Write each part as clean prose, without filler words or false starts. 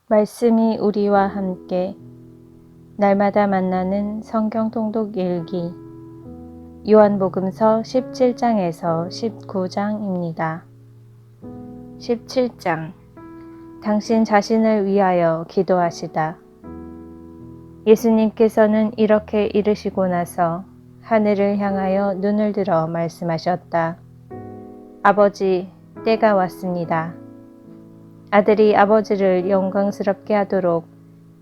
말씀이 우리와 함께 날마다 만나는 성경 통독 일기 요한복음서 17장에서 19장입니다. 17장 당신 자신을 위하여 기도하시다. 예수님께서는 이렇게 이르시고 나서 하늘을 향하여 눈을 들어 말씀하셨다. 아버지, 때가 왔습니다. 아들이 아버지를 영광스럽게 하도록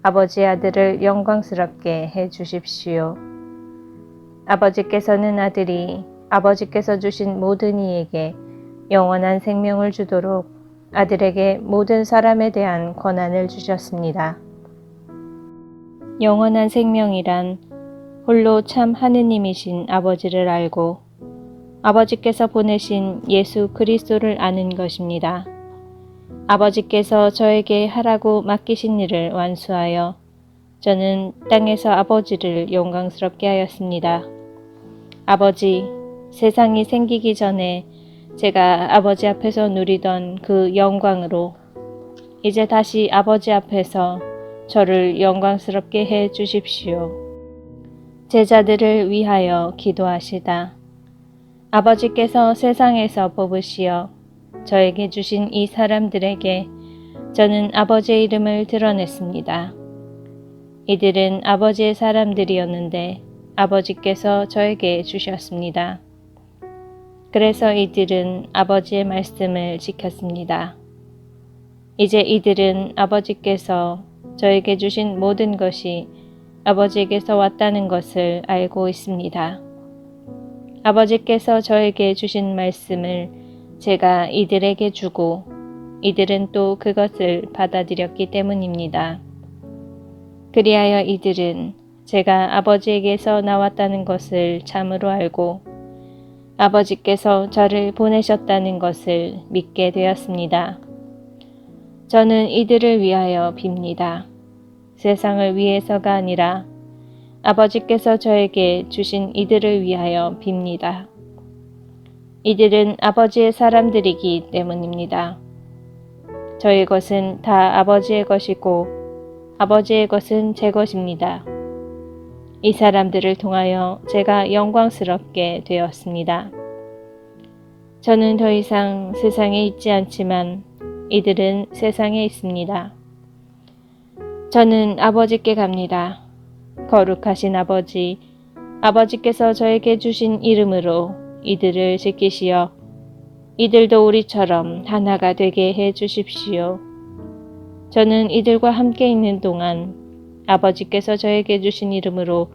아버지 아들을 영광스럽게 해 주십시오. 아버지께서는 아들이 아버지께서 주신 모든 이에게 영원한 생명을 주도록 아들에게 모든 사람에 대한 권한을 주셨습니다. 영원한 생명이란 홀로 참 하느님이신 아버지를 알고 아버지께서 보내신 예수 그리스도를 아는 것입니다. 아버지께서 저에게 하라고 맡기신 일을 완수하여 저는 땅에서 아버지를 영광스럽게 하였습니다. 아버지, 세상이 생기기 전에 제가 아버지 앞에서 누리던 그 영광으로 이제 다시 아버지 앞에서 저를 영광스럽게 해 주십시오. 제자들을 위하여 기도하시다. 아버지께서 세상에서 뽑으시어 저에게 주신 이 사람들에게 저는 아버지의 이름을 드러냈습니다. 이들은 아버지의 사람들이었는데 아버지께서 저에게 주셨습니다. 그래서 이들은 아버지의 말씀을 지켰습니다. 이제 이들은 아버지께서 저에게 주신 모든 것이 아버지에게서 왔다는 것을 알고 있습니다. 아버지께서 저에게 주신 말씀을 제가 이들에게 주고 이들은 또 그것을 받아들였기 때문입니다. 그리하여 이들은 제가 아버지에게서 나왔다는 것을 참으로 알고 아버지께서 저를 보내셨다는 것을 믿게 되었습니다. 저는 이들을 위하여 빕니다. 세상을 위해서가 아니라 아버지께서 저에게 주신 이들을 위하여 빕니다. 이들은 아버지의 사람들이기 때문입니다. 저의 것은 다 아버지의 것이고 아버지의 것은 제 것입니다. 이 사람들을 통하여 제가 영광스럽게 되었습니다. 저는 더 이상 세상에 있지 않지만 이들은 세상에 있습니다. 저는 아버지께 갑니다. 거룩하신 아버지, 아버지께서 저에게 주신 이름으로 이들을 지키시어 이들도 우리처럼 하나가 되게 해 주십시오. 저는 이들과 함께 있는 동안 아버지께서 저에게 주신 이름으로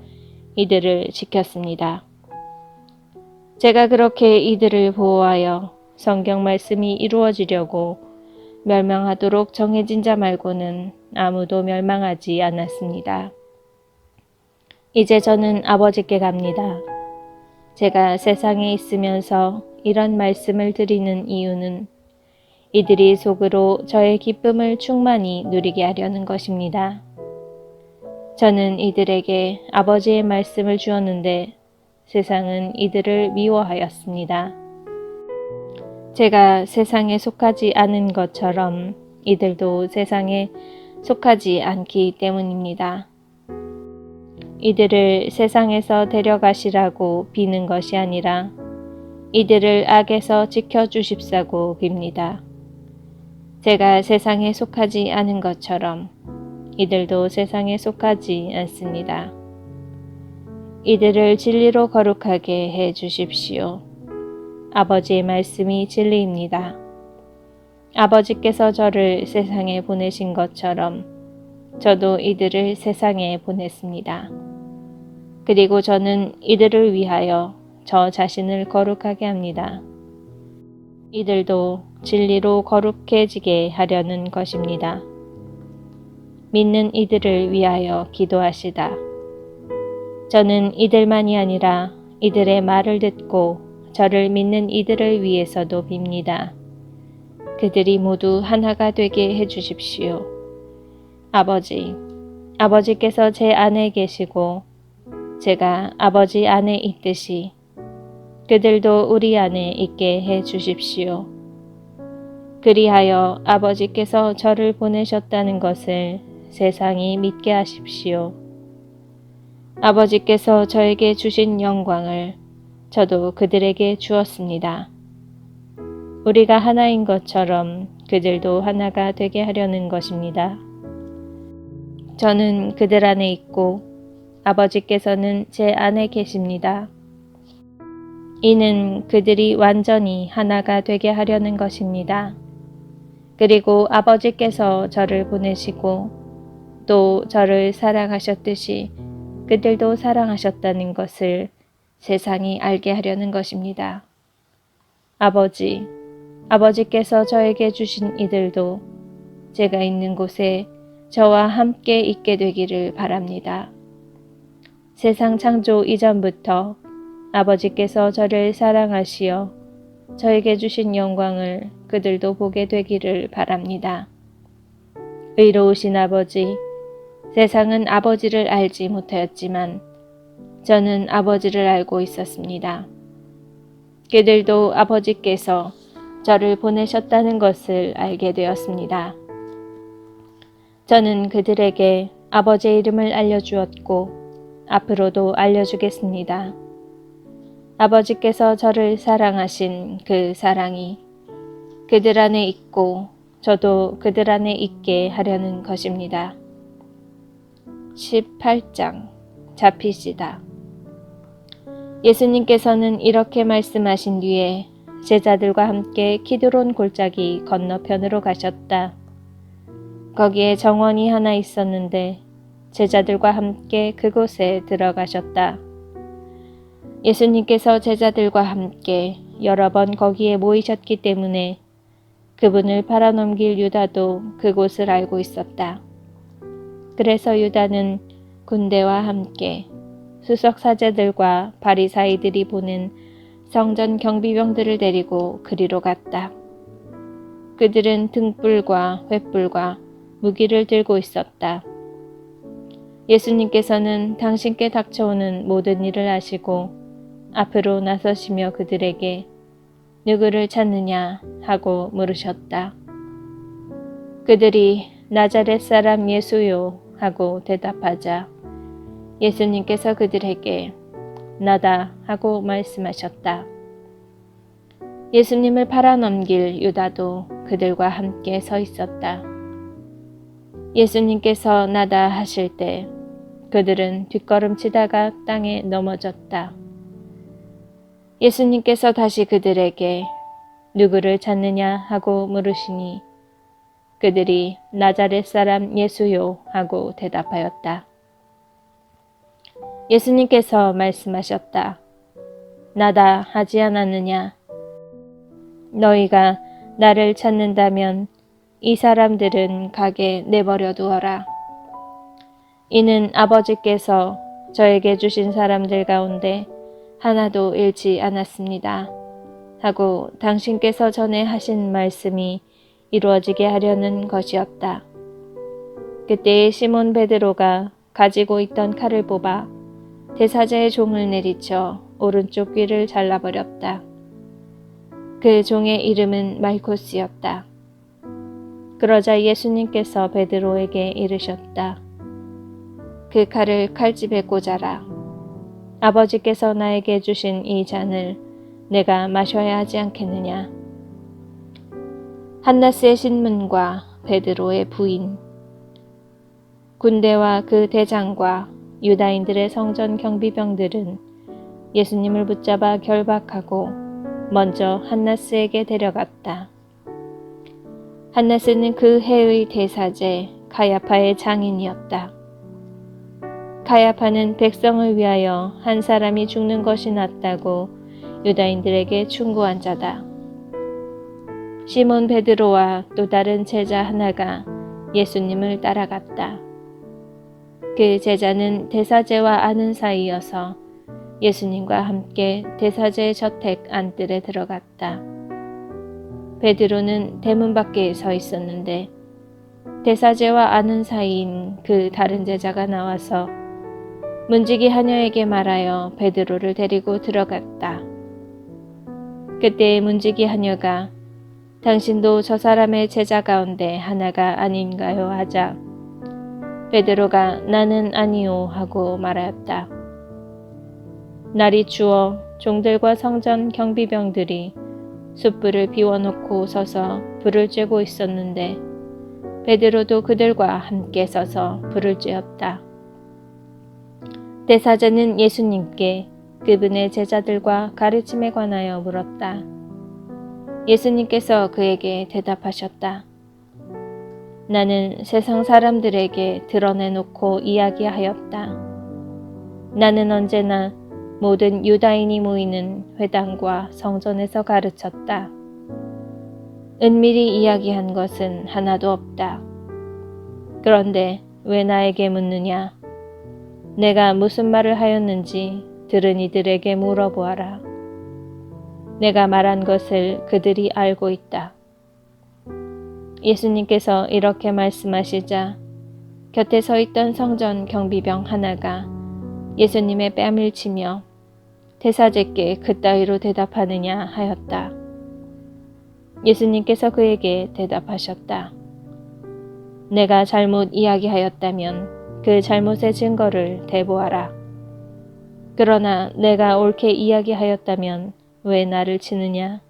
이들을 지켰습니다. 제가 그렇게 이들을 보호하여 성경 말씀이 이루어지려고 멸망하도록 정해진 자 말고는 아무도 멸망하지 않았습니다. 이제 저는 아버지께 갑니다. 제가 세상에 있으면서 이런 말씀을 드리는 이유는 이들이 속으로 저의 기쁨을 충만히 누리게 하려는 것입니다. 저는 이들에게 아버지의 말씀을 주었는데 세상은 이들을 미워하였습니다. 제가 세상에 속하지 않은 것처럼 이들도 세상에 속하지 않기 때문입니다. 이들을 세상에서 데려가시라고 비는 것이 아니라 이들을 악에서 지켜주십사고 빕니다. 제가 세상에 속하지 않은 것처럼 이들도 세상에 속하지 않습니다. 이들을 진리로 거룩하게 해 주십시오. 아버지의 말씀이 진리입니다. 아버지께서 저를 세상에 보내신 것처럼 저도 이들을 세상에 보냈습니다. 그리고 저는 이들을 위하여 저 자신을 거룩하게 합니다. 이들도 진리로 거룩해지게 하려는 것입니다. 믿는 이들을 위하여 기도하시다. 저는 이들만이 아니라 이들의 말을 듣고 저를 믿는 이들을 위해서도 빕니다. 그들이 모두 하나가 되게 해주십시오. 아버지, 아버지께서 제 안에 계시고 제가 아버지 안에 있듯이 그들도 우리 안에 있게 해 주십시오. 그리하여 아버지께서 저를 보내셨다는 것을 세상이 믿게 하십시오. 아버지께서 저에게 주신 영광을 저도 그들에게 주었습니다. 우리가 하나인 것처럼 그들도 하나가 되게 하려는 것입니다. 저는 그들 안에 있고 아버지께서는 제 안에 계십니다. 이는 그들이 완전히 하나가 되게 하려는 것입니다. 그리고 아버지께서 저를 보내시고 또 저를 사랑하셨듯이 그들도 사랑하셨다는 것을 세상이 알게 하려는 것입니다. 아버지께서 저에게 주신 이들도 제가 있는 곳에 저와 함께 있게 되기를 바랍니다. 세상 창조 이전부터 아버지께서 저를 사랑하시어 저에게 주신 영광을 그들도 보게 되기를 바랍니다. 의로우신 아버지, 세상은 아버지를 알지 못하였지만 저는 아버지를 알고 있었습니다. 그들도 아버지께서 저를 보내셨다는 것을 알게 되었습니다. 저는 그들에게 아버지의 이름을 알려주었고 앞으로도 알려주겠습니다. 아버지께서 저를 사랑하신 그 사랑이 그들 안에 있고 저도 그들 안에 있게 하려는 것입니다. 18장 잡히시다. 예수님께서는 이렇게 말씀하신 뒤에 제자들과 함께 키드론 골짜기 건너편으로 가셨다. 거기에 정원이 하나 있었는데 제자들과 함께 그곳에 들어가셨다. 예수님께서 제자들과 함께 여러 번 거기에 모이셨기 때문에 그분을 팔아넘길 유다도 그곳을 알고 있었다. 그래서 유다는 군대와 함께 수석 사제들과 바리사이들이 보낸 성전 경비병들을 데리고 그리로 갔다. 그들은 등불과 횃불과 무기를 들고 있었다. 예수님께서는 당신께 닥쳐오는 모든 일을 아시고 앞으로 나서시며 그들에게 누구를 찾느냐 하고 물으셨다. 그들이 나자렛 사람 예수요 하고 대답하자 예수님께서 그들에게 나다 하고 말씀하셨다. 예수님을 팔아넘길 유다도 그들과 함께 서 있었다. 예수님께서 나다 하실 때 그들은 뒷걸음치다가 땅에 넘어졌다. 예수님께서 다시 그들에게 누구를 찾느냐 하고 물으시니 그들이 나자렛 사람 예수요 하고 대답하였다. 예수님께서 말씀하셨다. 나다 하지 않았느냐? 너희가 나를 찾는다면 이 사람들은 가게 내버려 두어라. 이는 아버지께서 저에게 주신 사람들 가운데 하나도 잃지 않았습니다. 하고 당신께서 전에 하신 말씀이 이루어지게 하려는 것이었다. 그때에 시몬 베드로가 가지고 있던 칼을 뽑아 대사제의 종을 내리쳐 오른쪽 귀를 잘라버렸다. 그 종의 이름은 말코스였다. 그러자 예수님께서 베드로에게 이르셨다. 그 칼을 칼집에 꽂아라. 아버지께서 나에게 주신 이 잔을 내가 마셔야 하지 않겠느냐. 한나스의 신문과 베드로의 부인, 군대와 그 대장과 유다인들의 성전 경비병들은 예수님을 붙잡아 결박하고 먼저 한나스에게 데려갔다. 한나스는 그 해의 대사제 가야파의 장인이었다. 가야파는 백성을 위하여 한 사람이 죽는 것이 낫다고 유다인들에게 충고한 자다. 시몬 베드로와 또 다른 제자 하나가 예수님을 따라갔다. 그 제자는 대사제와 아는 사이여서 예수님과 함께 대사제의 저택 안뜰에 들어갔다. 베드로는 대문 밖에 서 있었는데 대사제와 아는 사이인 그 다른 제자가 나와서 문지기 하녀에게 말하여 베드로를 데리고 들어갔다. 그때 문지기 하녀가 당신도 저 사람의 제자 가운데 하나가 아닌가요? 하자 베드로가 나는 아니요 하고 말하였다. 날이 추워 종들과 성전 경비병들이 숯불을 비워놓고 서서 불을 쬐고 있었는데 베드로도 그들과 함께 서서 불을 쬐었다. 대사제는 예수님께 그분의 제자들과 가르침에 관하여 물었다. 예수님께서 그에게 대답하셨다. 나는 세상 사람들에게 드러내놓고 이야기하였다. 나는 언제나 모든 유다인이 모이는 회당과 성전에서 가르쳤다. 은밀히 이야기한 것은 하나도 없다. 그런데 왜 나에게 묻느냐? 내가 무슨 말을 하였는지 들은 이들에게 물어보아라. 내가 말한 것을 그들이 알고 있다. 예수님께서 이렇게 말씀하시자 곁에 서 있던 성전 경비병 하나가 예수님의 뺨을 치며 대사제께 그따위로 대답하느냐 하였다. 예수님께서 그에게 대답하셨다. 내가 잘못 이야기하였다면 그 잘못의 증거를 대보아라. 그러나 내가 옳게 이야기하였다면 왜 나를 치느냐?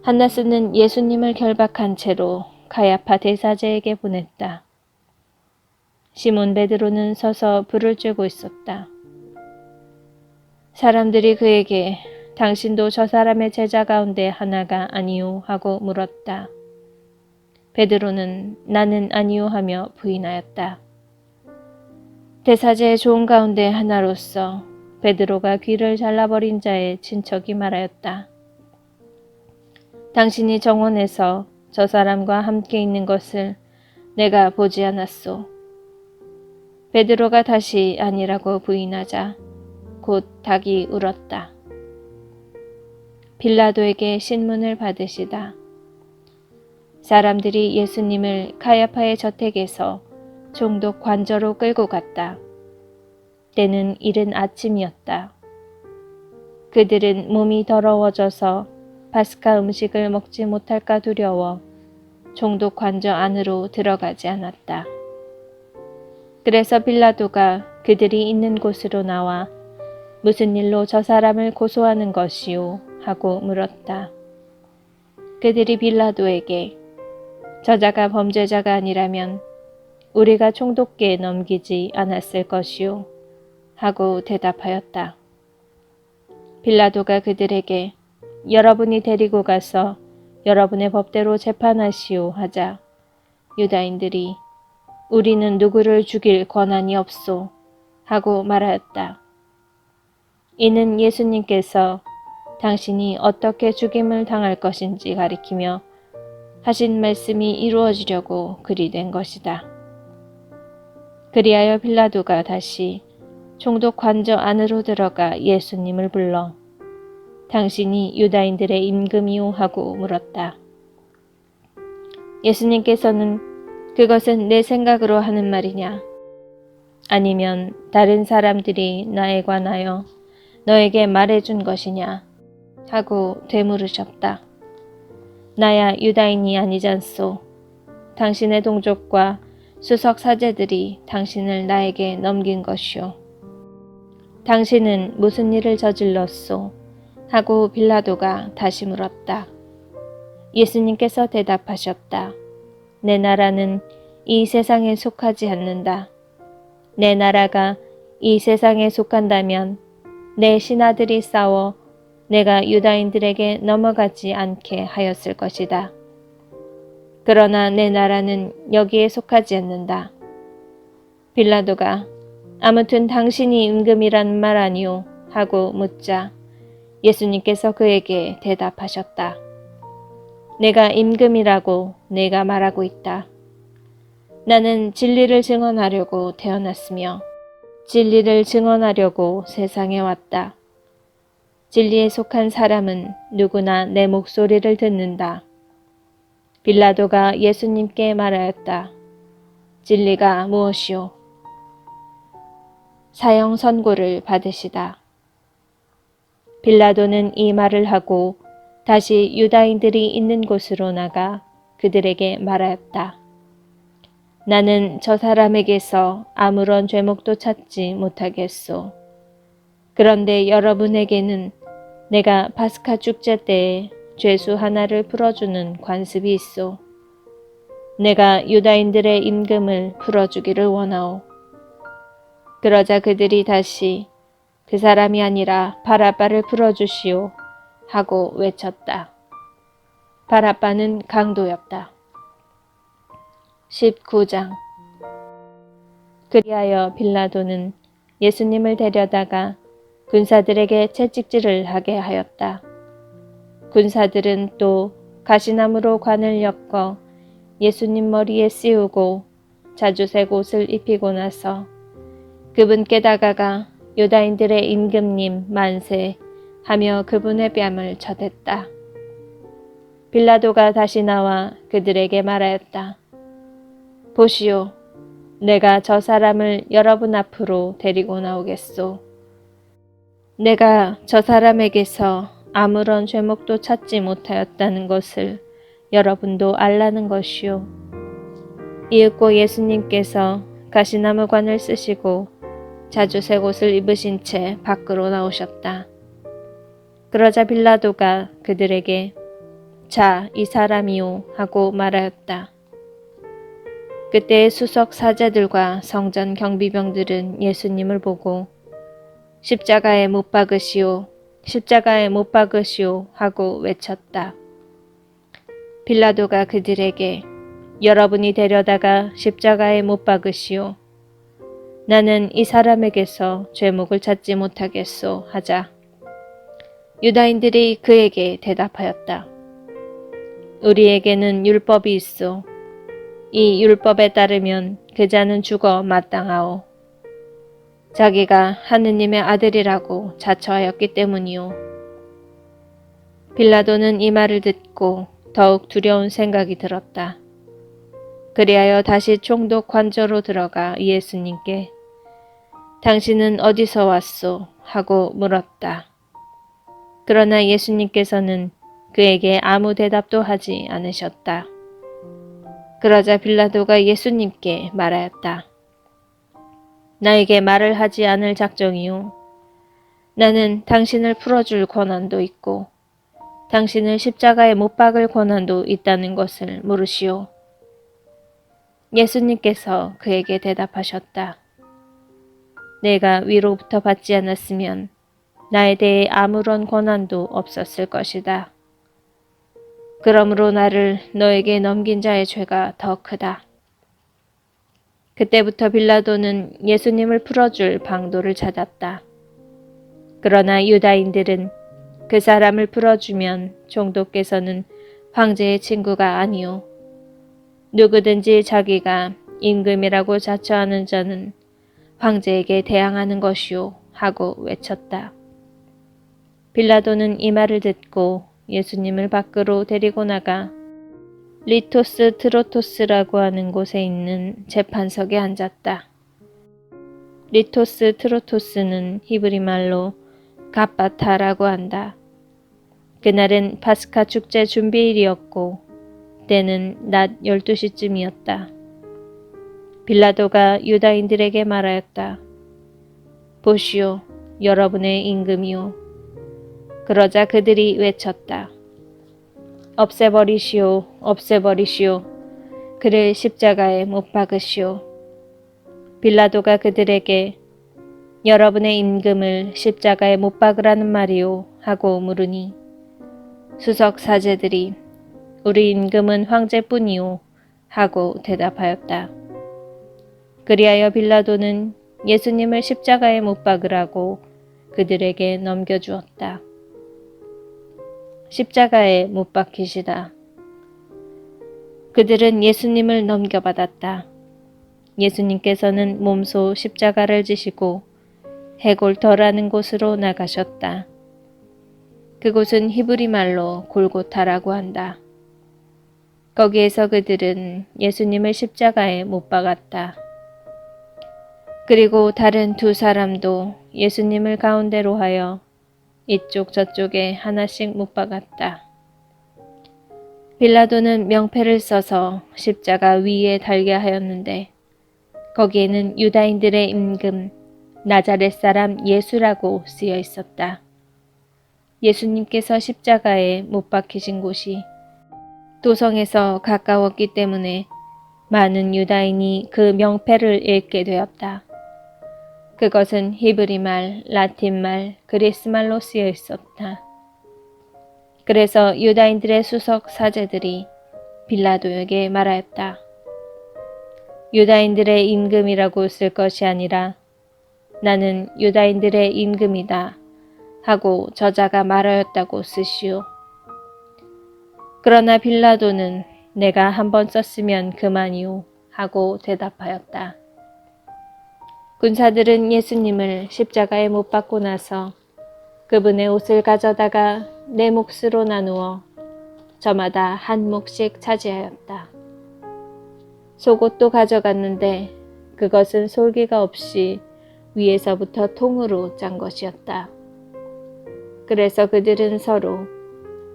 한나스는 예수님을 결박한 채로 가야파 대사제에게 보냈다. 시몬 베드로는 서서 불을 쬐고 있었다. 사람들이 그에게 당신도 저 사람의 제자 가운데 하나가 아니요 하고 물었다. 베드로는 나는 아니요 하며 부인하였다. 대사제의 종 가운데 하나로서 베드로가 귀를 잘라버린 자의 친척이 말하였다. 당신이 정원에서 저 사람과 함께 있는 것을 내가 보지 않았소. 베드로가 다시 아니라고 부인하자 곧 닭이 울었다. 빌라도에게 신문을 받으시다. 사람들이 예수님을 가야파의 저택에서 총독 관저로 끌고 갔다. 때는 이른 아침이었다. 그들은 몸이 더러워져서 파스카 음식을 먹지 못할까 두려워 총독 관저 안으로 들어가지 않았다. 그래서 빌라도가 그들이 있는 곳으로 나와 무슨 일로 저 사람을 고소하는 것이오? 하고 물었다. 그들이 빌라도에게 저자가 범죄자가 아니라면 우리가 총독께 넘기지 않았을 것이오? 하고 대답하였다. 빌라도가 그들에게 여러분이 데리고 가서 여러분의 법대로 재판하시오 하자 유다인들이 우리는 누구를 죽일 권한이 없소 하고 말하였다. 이는 예수님께서 당신이 어떻게 죽임을 당할 것인지 가리키며 하신 말씀이 이루어지려고 그리 된 것이다. 그리하여 빌라도가 다시 총독 관저 안으로 들어가 예수님을 불러 당신이 유다인들의 임금이오 하고 물었다. 예수님께서는 그것은 내 생각으로 하는 말이냐? 아니면 다른 사람들이 나에 관하여 너에게 말해준 것이냐? 하고 되물으셨다. 나야 유다인이 아니잖소. 당신의 동족과 수석 사제들이 당신을 나에게 넘긴 것이오. 당신은 무슨 일을 저질렀소? 하고 빌라도가 다시 물었다. 예수님께서 대답하셨다. 내 나라는 이 세상에 속하지 않는다. 내 나라가 이 세상에 속한다면 내 신하들이 싸워 내가 유다인들에게 넘어가지 않게 하였을 것이다. 그러나 내 나라는 여기에 속하지 않는다. 빌라도가 아무튼 당신이 임금이란 말 아니오? 하고 묻자 예수님께서 그에게 대답하셨다. 내가 임금이라고 내가 말하고 있다. 나는 진리를 증언하려고 태어났으며 진리를 증언하려고 세상에 왔다. 진리에 속한 사람은 누구나 내 목소리를 듣는다. 빌라도가 예수님께 말하였다. 진리가 무엇이오? 사형 선고를 받으시다. 빌라도는 이 말을 하고 다시 유다인들이 있는 곳으로 나가 그들에게 말하였다. 나는 저 사람에게서 아무런 죄목도 찾지 못하겠소. 그런데 여러분에게는 내가 파스카 축제 때에 죄수 하나를 풀어주는 관습이 있소. 내가 유다인들의 임금을 풀어주기를 원하오. 그러자 그들이 다시 그 사람이 아니라 바라바를 풀어주시오 하고 외쳤다. 바라바는 강도였다. 19장. 그리하여 빌라도는 예수님을 데려다가 군사들에게 채찍질을 하게 하였다. 군사들은 또 가시나무로 관을 엮어 예수님 머리에 씌우고 자주색 옷을 입히고 나서 그분께 다가가 유다인들의 임금님 만세 하며 그분의 뺨을 쳐댔다. 빌라도가 다시 나와 그들에게 말하였다. 보시오, 내가 저 사람을 여러분 앞으로 데리고 나오겠소. 내가 저 사람에게서 아무런 죄목도 찾지 못하였다는 것을 여러분도 알라는 것이오. 이윽고 예수님께서 가시나무관을 쓰시고 자주색 옷을 입으신 채 밖으로 나오셨다. 그러자 빌라도가 그들에게 자, 이 사람이요 하고 말하였다. 그때 수석 사제들과 성전 경비병들은 예수님을 보고 십자가에 못 박으시오, 십자가에 못 박으시오 하고 외쳤다. 빌라도가 그들에게 여러분이 데려다가 십자가에 못 박으시오. 나는 이 사람에게서 죄목을 찾지 못하겠소 하자 유다인들이 그에게 대답하였다. 우리에게는 율법이 있소. 이 율법에 따르면 그 자는 죽어 마땅하오. 자기가 하느님의 아들이라고 자처하였기 때문이오. 빌라도는 이 말을 듣고 더욱 두려운 생각이 들었다. 그리하여 다시 총독 관저로 들어가 예수님께 당신은 어디서 왔소? 하고 물었다. 그러나 예수님께서는 그에게 아무 대답도 하지 않으셨다. 그러자 빌라도가 예수님께 말하였다. 나에게 말을 하지 않을 작정이요. 나는 당신을 풀어줄 권한도 있고 당신을 십자가에 못 박을 권한도 있다는 것을 모르시오. 예수님께서 그에게 대답하셨다. 내가 위로부터 받지 않았으면 나에 대해 아무런 권한도 없었을 것이다. 그러므로 나를 너에게 넘긴 자의 죄가 더 크다. 그때부터 빌라도는 예수님을 풀어줄 방도를 찾았다. 그러나 유다인들은 그 사람을 풀어주면 총독께서는 황제의 친구가 아니오. 누구든지 자기가 임금이라고 자처하는 자는 황제에게 대항하는 것이오 하고 외쳤다. 빌라도는 이 말을 듣고 예수님을 밖으로 데리고 나가 리토스 트로토스라고 하는 곳에 있는 재판석에 앉았다. 리토스 트로토스는 히브리 말로 갑바타라고 한다. 그날은 파스카 축제 준비일이었고 때는 낮 12시쯤이었다. 빌라도가 유다인들에게 말하였다. 보시오, 여러분의 임금이오. 그러자 그들이 외쳤다. 없애버리시오, 없애버리시오. 그를 십자가에 못 박으시오. 빌라도가 그들에게 여러분의 임금을 십자가에 못 박으라는 말이오 하고 물으니 수석 사제들이 우리 임금은 황제뿐이오 하고 대답하였다. 그리하여 빌라도는 예수님을 십자가에 못 박으라고 그들에게 넘겨주었다. 십자가에 못 박히시다. 그들은 예수님을 넘겨받았다. 예수님께서는 몸소 십자가를 지시고 해골터라는 곳으로 나가셨다. 그곳은 히브리 말로 골고타라고 한다. 거기에서 그들은 예수님을 십자가에 못 박았다. 그리고 다른 두 사람도 예수님을 가운데로 하여 이쪽 저쪽에 하나씩 못 박았다. 빌라도는 명패를 써서 십자가 위에 달게 하였는데 거기에는 유다인들의 임금 나자렛 사람 예수라고 쓰여 있었다. 예수님께서 십자가에 못 박히신 곳이 도성에서 가까웠기 때문에 많은 유다인이 그 명패를 읽게 되었다. 그것은 히브리말, 라틴말, 그리스말로 쓰여 있었다. 그래서 유다인들의 수석 사제들이 빌라도에게 말하였다. 유다인들의 임금이라고 쓸 것이 아니라 나는 유다인들의 임금이다 하고 저자가 말하였다고 쓰시오. 그러나 빌라도는 내가 한번 썼으면 그만이오 하고 대답하였다. 군사들은 예수님을 십자가에 못 박고 나서 그분의 옷을 가져다가 네 몫으로 나누어 저마다 한 몫씩 차지하였다. 속옷도 가져갔는데 그것은 솔기가 없이 위에서부터 통으로 짠 것이었다. 그래서 그들은 서로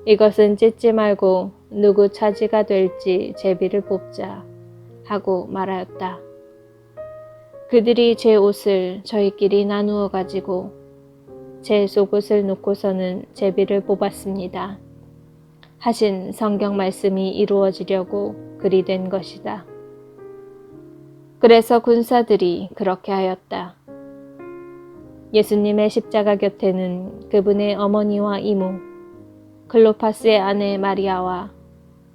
이것은 찢지 말고 누구 차지가 될지 제비를 뽑자 하고 말하였다. 그들이 제 옷을 저희끼리 나누어 가지고 제 속옷을 놓고서는 제비를 뽑았습니다. 하신 성경 말씀이 이루어지려고 그리 된 것이다. 그래서 군사들이 그렇게 하였다. 예수님의 십자가 곁에는 그분의 어머니와 이모, 클로파스의 아내 마리아와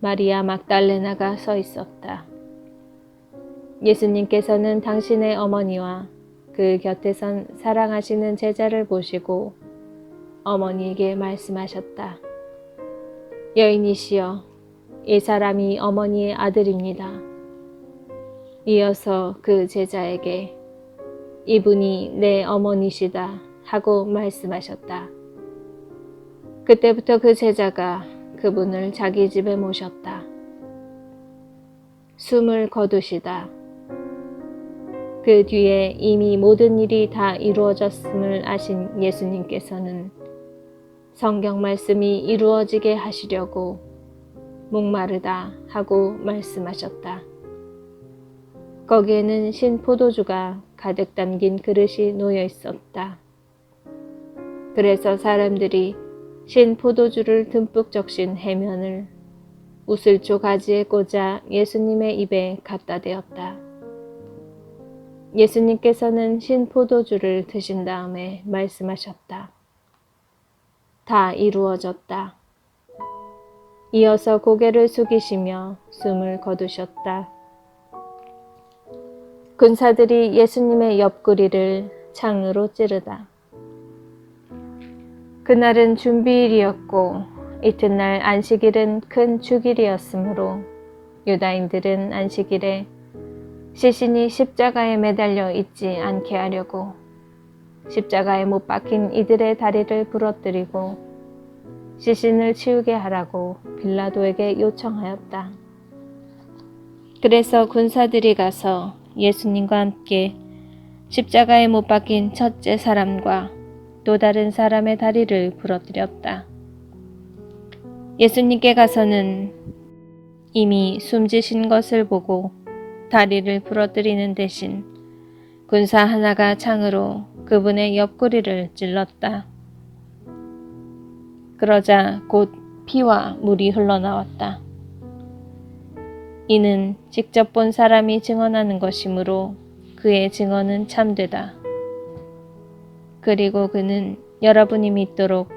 마리아 막달레나가 서 있었다. 예수님께서는 당신의 어머니와 그 곁에 선 사랑하시는 제자를 보시고 어머니에게 말씀하셨다. 여인이시여, 이 사람이 어머니의 아들입니다. 이어서 그 제자에게 이분이 내 어머니시다 하고 말씀하셨다. 그때부터 그 제자가 그분을 자기 집에 모셨다. 숨을 거두시다. 그 뒤에 이미 모든 일이 다 이루어졌음을 아신 예수님께서는 성경 말씀이 이루어지게 하시려고 목마르다 하고 말씀하셨다. 거기에는 신 포도주가 가득 담긴 그릇이 놓여 있었다. 그래서 사람들이 신 포도주를 듬뿍 적신 해면을 우슬조 가지에 꽂아 예수님의 입에 갖다 대었다. 예수님께서는 신 포도주를 드신 다음에 말씀하셨다. 다 이루어졌다. 이어서 고개를 숙이시며 숨을 거두셨다. 군사들이 예수님의 옆구리를 창으로 찌르다. 그날은 준비일이었고 이튿날 안식일은 큰 주길이었으므로 유다인들은 안식일에 시신이 십자가에 매달려 있지 않게 하려고 십자가에 못 박힌 이들의 다리를 부러뜨리고 시신을 치우게 하라고 빌라도에게 요청하였다. 그래서 군사들이 가서 예수님과 함께 십자가에 못 박힌 첫째 사람과 또 다른 사람의 다리를 부러뜨렸다. 예수님께 가서는 이미 숨지신 것을 보고 다리를 부러뜨리는 대신 군사 하나가 창으로 그분의 옆구리를 찔렀다. 그러자 곧 피와 물이 흘러나왔다. 이는 직접 본 사람이 증언하는 것이므로 그의 증언은 참되다. 그리고 그는 여러분이 믿도록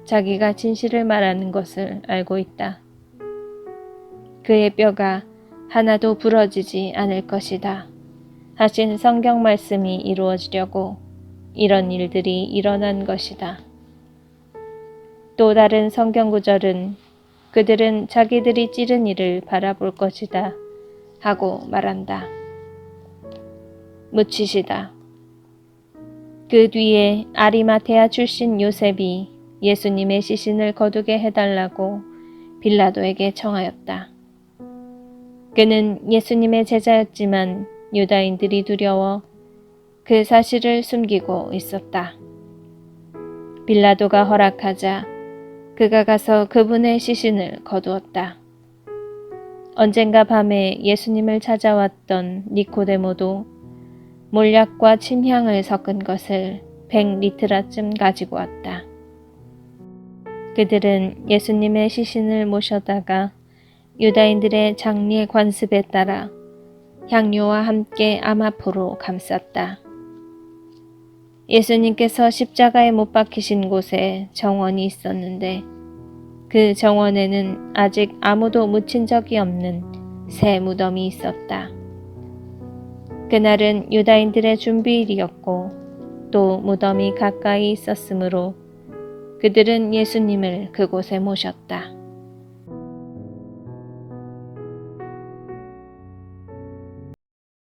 자기가 진실을 말하는 것을 알고 있다. 그의 뼈가 하나도 부러지지 않을 것이다. 하신 성경 말씀이 이루어지려고 이런 일들이 일어난 것이다. 또 다른 성경 구절은 그들은 자기들이 찌른 이를 바라볼 것이다 하고 말한다. 묻히시다. 그 뒤에 아리마테아 출신 요셉이 예수님의 시신을 거두게 해달라고 빌라도에게 청하였다. 그는 예수님의 제자였지만 유다인들이 두려워 그 사실을 숨기고 있었다. 빌라도가 허락하자 그가 가서 그분의 시신을 거두었다. 언젠가 밤에 예수님을 찾아왔던 니코데모도 몰약과 침향을 섞은 것을 100리트라쯤 가지고 왔다. 그들은 예수님의 시신을 모셔다가 유다인들의 장례 관습에 따라 향료와 함께 암아포로 감쌌다. 예수님께서 십자가에 못 박히신 곳에 정원이 있었는데 그 정원에는 아직 아무도 묻힌 적이 없는 새 무덤이 있었다. 그날은 유다인들의 준비일이었고 또 무덤이 가까이 있었으므로 그들은 예수님을 그곳에 모셨다.